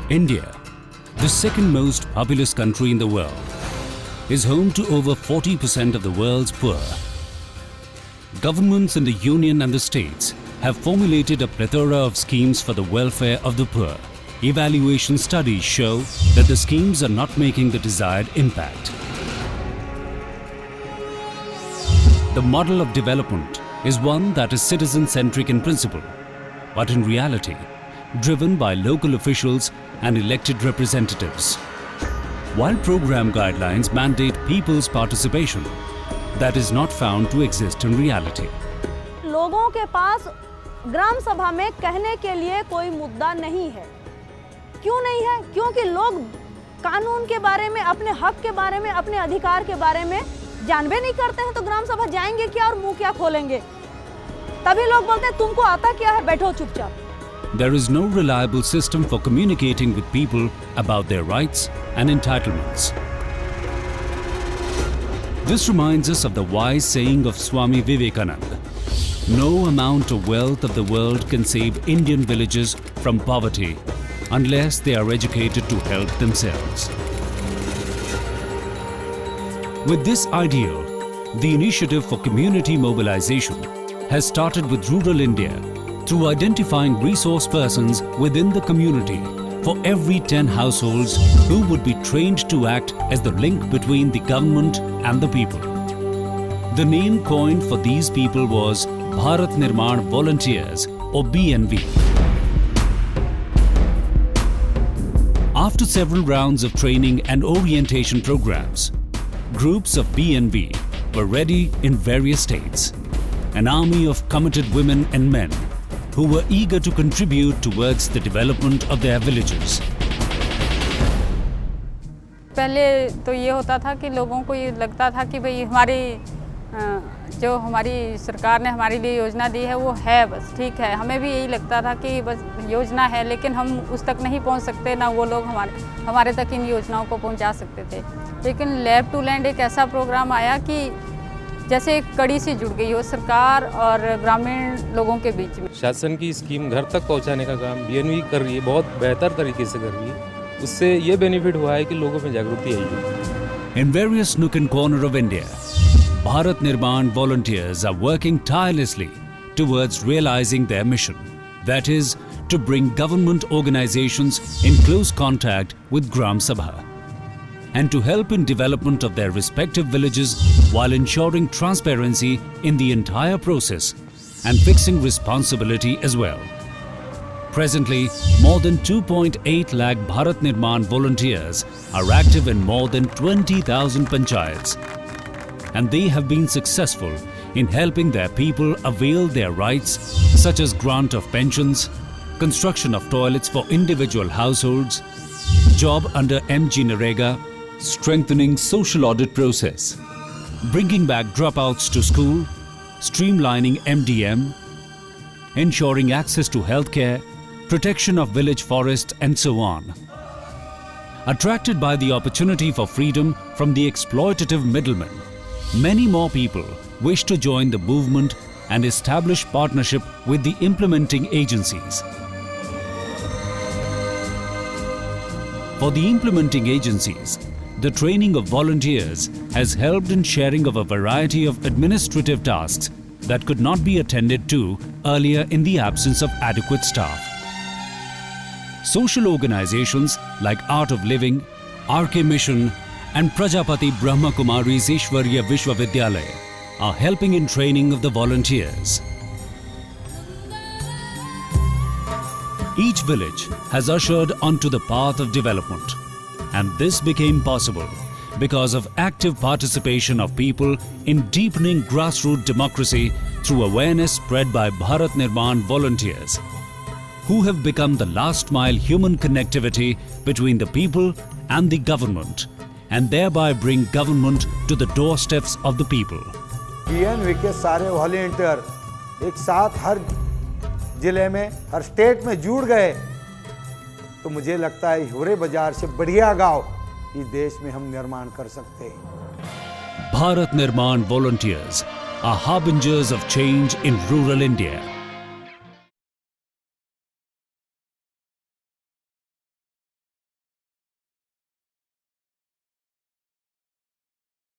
India, the second most populous country in the world, is home to over 40% of the world's poor. Governments in the Union and the states have formulated a plethora of schemes for the welfare of the poor. Evaluation studies show that the schemes are not making the desired impact. The model of development is one that is citizen-centric in principle, but in reality, driven by local officials and elected representatives. While program guidelines mandate people's participation, that is not found to exist in reality. लोगों के पास ग्राम सभा में कहने के लिए कोई मुद्दा नहीं है। क्यों नहीं है? क्योंकि लोग कानून के बारे में, अपने हक के बारे में, अपने अधिकार के बारे में जानबे नहीं करते हैं, तो ग्राम सभा जाएंगे क्या और मुंह क्या खोलेंगे? तभी लोग बोलते हैं तुमको आता क्या है, बैठो चुपचाप। There is no reliable system for communicating with people about their rights and entitlements. This reminds us of the wise saying of Swami Vivekananda: no amount of wealth of the world can save Indian villages from poverty unless they are educated to help themselves. With this ideal, the initiative for community mobilization has started with rural India through identifying resource persons within the community for every 10 households who would be trained to act as the link between the government and the people. The name coined for these people was Bharat Nirman Volunteers, or BNV. After several rounds of training and orientation programs, groups of BNV were ready in various states, an army of committed women and men who were eager to contribute towards the development of their villages. पहले तो ये होता था कि लोगों को ये लगता था कि भाई हमारी सरकार ने हमारे लिए योजना दी है वो है, बस ठीक है। हमें भी यही लगता था कि बस योजना है, लेकिन हम उस तक नहीं पहुंच सकते, ना वो लोग हमारे तक इन योजनाओं को पहुंचा सकते थे। लेकिन लैब टू लैंड एक ऐसा प्रोग्राम आया कि जैसे एक कड़ी सी जुड़ गई हो सरकार और ग्रामीण लोगों के बीच में। शासन की स्कीम घर तक पहुंचाने का काम बीएनवी कर रही है, बहुत बेहतर तरीके से कर रही है। उससे ये बेनिफिट हुआ है कि लोगों में जागृति आई है। In various nook and corner of India, Bharat Nirman volunteers are working tirelessly towards realizing their mission. That is, to bring government organizations in close contact with Gram Sabha and to help in development of their respective villages while ensuring transparency in the entire process and fixing responsibility as well. Presently, more than 2.8 lakh Bharat Nirman volunteers are active in more than 20,000 panchayats, and they have been successful in helping their people avail their rights such as grant of pensions, construction of toilets for individual households, job under MG Narega, strengthening social audit process, bringing back dropouts to school, streamlining MDM, ensuring access to healthcare, protection of village forest, and so on. Attracted by the opportunity for freedom from the exploitative middlemen, many more people wish to join the movement and establish partnership with the implementing agencies. For the implementing agencies, the training of volunteers has helped in sharing of a variety of administrative tasks that could not be attended to earlier in the absence of adequate staff. Social organizations like Art of Living, RK Mission and Prajapati Brahma Kumari's Ishwarya Vishwavidyalaya are helping in training of the volunteers. Each village has ushered onto the path of development, and this became possible because of active participation of people in deepening grassroots democracy through awareness spread by Bharat Nirman volunteers, who have become the last mile human connectivity between the people and the government, and thereby bring government to the doorsteps of the people. बीएनवी के सारे volunteer एक साथ हर जिले में, हर state में जुड़ गए, तो मुझे लगता है हिवरे बाजार से बढ़िया गांव इस देश में हम निर्माण कर सकते हैं। Bharat Nirman volunteers are harbingers of change in rural India.